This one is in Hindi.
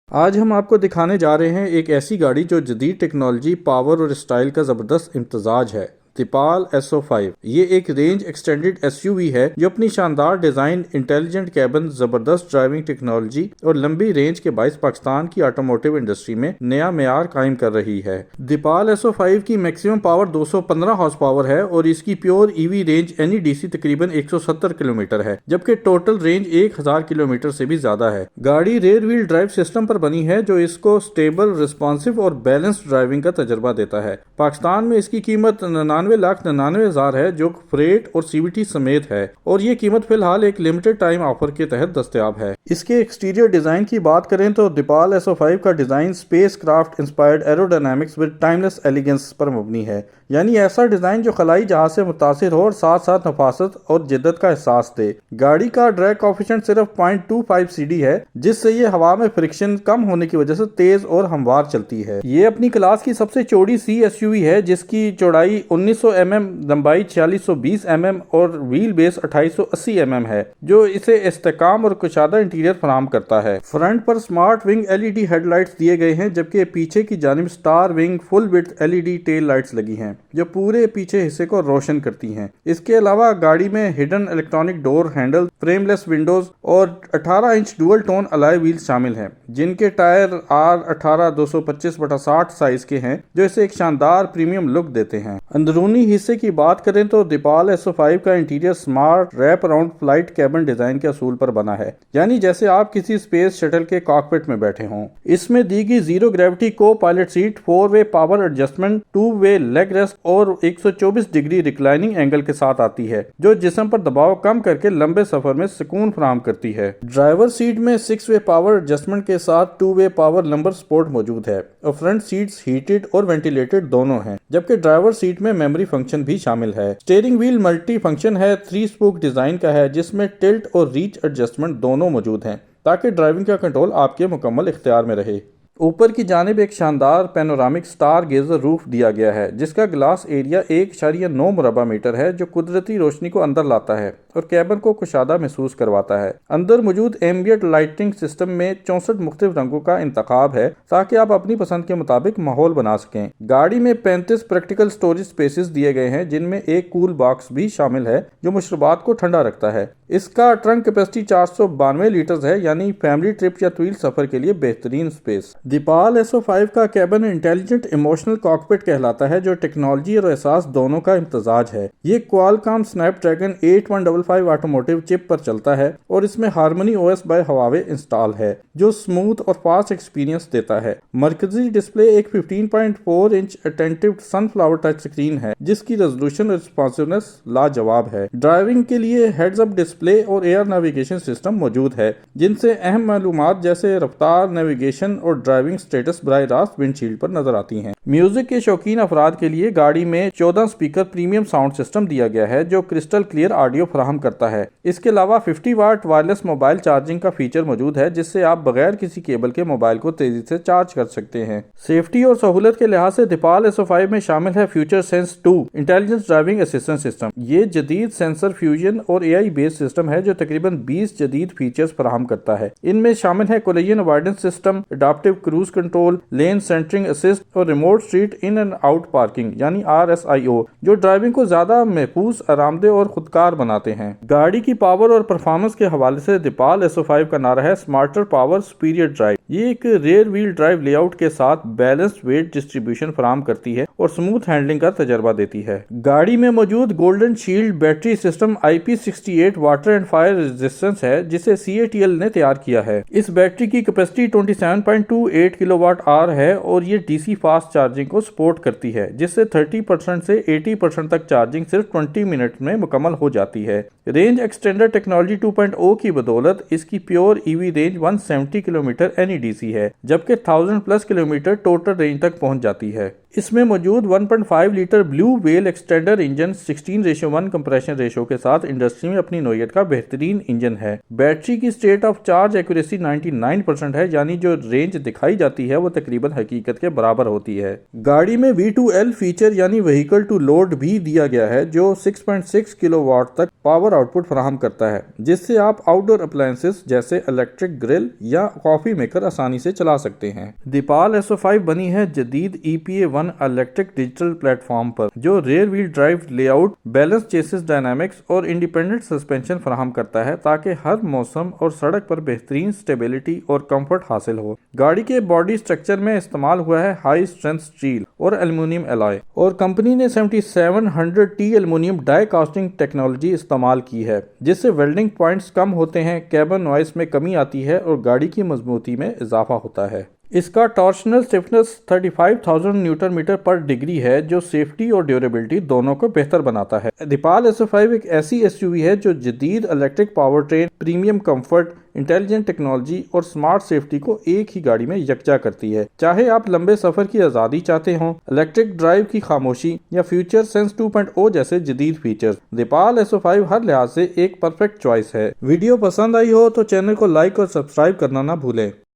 आज हम आपको दिखाने जा रहे हैं एक ऐसी गाड़ी जो जदीद टेक्नोलॉजी, पावर और स्टाइल का ज़बरदस्त इम्तजाज है। दिपाल SO5 ये एक रेंज एक्सटेंडेड SUV है जो अपनी शानदार डिज़ाइन, इंटेलिजेंट कैबिन, ज़बरदस्त ड्राइविंग टेक्नोलॉजी और लंबी रेंज के बाइस पाकिस्तान की ऑटोमोटिव इंडस्ट्री में नया मेयार कायम कर रही है। दिपाल SO5 की मैक्सिमम पावर 215 हॉर्स पावर है और इसकी प्योर EV रेंज NEDC तकरीबन 170 किलोमीटर है, जबकि टोटल रेंज 1000 किलोमीटर से भी ज्यादा है। गाड़ी रेयर व्हील ड्राइव सिस्टम पर बनी है जो इसको स्टेबल, रिस्पॉन्सिव और बैलेंस्ड ड्राइविंग का तजर्बा देता है। पाकिस्तान में इसकी कीमत 99,99,000 है जो फ्रेट और CVT समेत है और ये कीमत फिलहाल एक लिमिटेड टाइम ऑफर के तहत दस्तयाब है। इसके एक्सटीरियर डिजाइन की बात करें तो दिपाल SO5 का design spacecraft inspired aerodynamics with timeless elegance पर मबनी है, यानी ऐसा डिजाइन जो खलाई जहाज से मुतासिर हो और साथ साथ नफासत और जिद्दत का एहसास दे। गाड़ी का ड्रैग कोएफिशिएंट सिर्फ 0.25 CD है, जिससे ये हवा में फ्रिक्शन कम होने की वजह से तेज और हमवार चलती है। ये अपनी क्लास की सबसे चौड़ी SUV है जिसकी चौड़ाई 1900 mm, लंबाई 4620 mm और व्हील बेस 2880 mm है, जो इसे इस्तेकाम और कुशादा इंटीरियर फराहम करता है। फ्रंट पर स्मार्ट विंग LED हेडलाइट्स दिए गए हैं, जबकि पीछे की जानिब star wing full width LED tail lights लगी हैं जो पूरे पीछे हिस्से को रोशन करती हैं। इसके अलावा गाड़ी में hidden electronic door handle, frameless Windows और 18 inch dual tone alloy wheels शामिल हैं, जिनके टायर R18 225/60 साइज के हैं जो इसे एक शानदार प्रीमियम लुक देते हैं। अंदरूनी हिस्से की बात करें तो दिपाल SO5 का interior smart wrap around flight cabin design के असूल पर बना है, यानी जैसे आप किसी स्पेस शटल के कॉकपिट में बैठे हों। इसमें दी गई जीरो ग्रेविटी को pilot seat, 4-वे power adjustment, two way leg rest और 124 डिग्री रिक्लाइनिंग एंगल के साथ आती है, जो जिस्म पर दबाव कम करके लंबे सफर में सुकून फराहम करती है। ड्राइवर सीट में 6-वे पावर एडजस्टमेंट के साथ 2-वे पावर लंबर सपोर्ट मौजूद है और फ्रंट सीट्स हीटेड और वेंटिलेटेड दोनों हैं, जबकि ड्राइवर सीट में मेमोरी फंक्शन भी शामिल है। स्टीयरिंग व्हील मल्टी फंक्शन है, 3 स्पोक डिजाइन का है जिसमें टिल्ट और रीच एडजस्टमेंट दोनों मौजूद हैं ताकि ड्राइविंग का कंट्रोल आपके मुकम्मल इख्तियार में रहे। ऊपर की जानिब एक शानदार पैनोरामिक स्टार गेजर रूफ दिया गया है जिसका ग्लास एरिया 1.9 मुरबा मीटर है, जो कुदरती रोशनी को अंदर लाता है और कैबिन को कुशादा महसूस करवाता है। अंदर मौजूद एम्बिएंट लाइटिंग सिस्टम में 64 मुख्तलिफ रंगों का इंतखाब है ताकि आप अपनी पसंद के मुताबिक माहौल बना सकें। गाड़ी में 35 प्रैक्टिकल स्टोरेज स्पेसेस दिए गए हैं, जिनमें एक कूल बॉक्स भी शामिल है जो मशरूबात को ठंडा रखता है। इसका ट्रंक कैपेसिटी 492 लीटर्स है, यानी फैमिली ट्रिप या तवील सफर के लिए बेहतरीन स्पेस। दिपाल SO5 का कैबिन इंटेलिजेंट इमोशनल कॉकपिट कहलाता है, जो टेक्नोलॉजी और एहसास दोनों का इम्तजाज है। ये क्वालकॉम स्नैपड्रैगन 8155 ऑटोमोटिव चिप पर चलता है और इसमें harmony OS by Huawei install है, जो स्मूथ और फास्ट एक्सपीरियंस देता है। मरकजी डिस्प्ले एक 15.4 inch attentive sunflower touch screen है जिसकी रेजोल्यूशन और रिस्पॉन्सिवनेस लाजवाब है। ड्राइविंग के लिए हेड्स अप डिस्प्ले और एयर नेविगेशन सिस्टम मौजूद है, जिनसे अहम मालूमात जैसे रफ्तार, नेविगेशन और ड्राइविंग स्टेटस बराह रास्त विंडशील्ड पर नजर आती हैं। म्यूजिक के शौकीन अफराद के लिए गाड़ी में 14 स्पीकर प्रीमियम साउंड सिस्टम दिया गया है जो क्रिस्टल क्लियर ऑडियो फराहम करता है। इसके अलावा 50 वाट वायरलेस मोबाइल चार्जिंग का फीचर मौजूद है, जिससे आप बगैर किसी केबल के मोबाइल को तेजी से चार्ज कर सकते हैं। सेफ्टी और सहूलत के लिहाज से दिपाल SO5 में शामिल है future sense 2 intelligence driving assistant system. ये जदीद सेंसर फ्यूजन और AI बेस्ड सिस्टम है जो तकरीबन 20 जदीद फीचर्स फराहम करता है। इनमें शामिल है collision avoidance system, adaptive cruise control, lane centering assist और remote street in and out parking यानी RSIO, जो ड्राइविंग को ज्यादा महफूज, आरामदेह और खुदकार बनाते हैं। गाड़ी की पावर और परफॉर्मेंस के हवाले से दिपाल SO5 का नारा है स्मार्टर पावर सुपीरियर ड्राइव। ये एक रेयर व्हील ड्राइव लेआउट के साथ बैलेंस्ड वेट डिस्ट्रीब्यूशन फराहम करती है और स्मूथ हैंडलिंग का तजर्बा देती है। गाड़ी में मौजूद golden shield battery system IP68 water and fire resistance है, जिसे CATL ने तैयार किया है। इस बैटरी की कैपेसिटी 27.28 किलोवाट आवर है और ये DC फास्ट चार्जिंग को सपोर्ट करती है, जिससे 30% से 80% तक चार्जिंग सिर्फ 20 मिनट में मुकम्मल हो जाती है। रेंज एक्सटेंडर टेक्नोलॉजी 2.0 की बदौलत इसकी pure EV range 170 kilometre NEDC है, जबकि 1000+ किलोमीटर टोटल रेंज तक पहुंच जाती है। इसमें मौजूद 1.5 litre blue whale extender engine 16:1 compression ratio के साथ इंडस्ट्री में अपनी नौयत का बेहतरीन इंजन है। बैटरी की स्टेट ऑफ चार्ज एक्यूरेसी 99% है, यानी जो रेंज दिखाई जाती है वो तकरीबन हकीकत के बराबर होती है। गाड़ी में V2L फीचर यानी व्हीकल टू लोड भी दिया गया है, जो 6.6 किलोवाट तक पावर आउटपुट फराहम करता है, जिससे आप आउटडोर अप्लायंसेस जैसे इलेक्ट्रिक ग्रिल या कॉफी मेकर आसानी से चला सकते हैं। दीपाल SO5 बनी है जदीद EPA1 इलेक्ट्रिक डिजिटल प्लेटफॉर्म पर, जो rear wheel drive layout, balance chassis dynamics और इंडिपेंडेंट सस्पेंशन फराहम करता है, ताकि हर मौसम और सड़क पर बेहतरीन स्टेबिलिटी और कंफर्ट हासिल हो। गाड़ी के बॉडी स्ट्रक्चर में इस्तेमाल हुआ है हाई स्ट्रेंथ स्टील और एल्युमिनियम एलॉय, और कंपनी ने 7700T aluminium die casting technology इस्तेमाल की है, जिससे वेल्डिंग पॉइंट्स कम होते हैं, कैबन नॉइस में कमी आती है और गाड़ी की मजबूती में इजाफा होता है। इसका टॉर्शनल स्टिफनेस 35,000 न्यूटन मीटर पर डिग्री है, जो सेफ्टी और ड्यूरेबिलिटी दोनों को बेहतर बनाता है। दीपाल SO5 एक ऐसी SUV है जो जदीद electric power train, premium comfort, intelligent technology और स्मार्ट सेफ्टी को एक ही गाड़ी में यकजा करती है। चाहे आप लंबे सफर की आज़ादी चाहते हों, इलेक्ट्रिक ड्राइव की खामोशी या फ्यूचर सेंस 2.0 जैसे जदीद फीचर्स, दीपाल SO5 हर लिहाज से एक परफेक्ट चॉइस है। वीडियो पसंद आई हो तो चैनल को लाइक और सब्सक्राइब करना ना भूलें।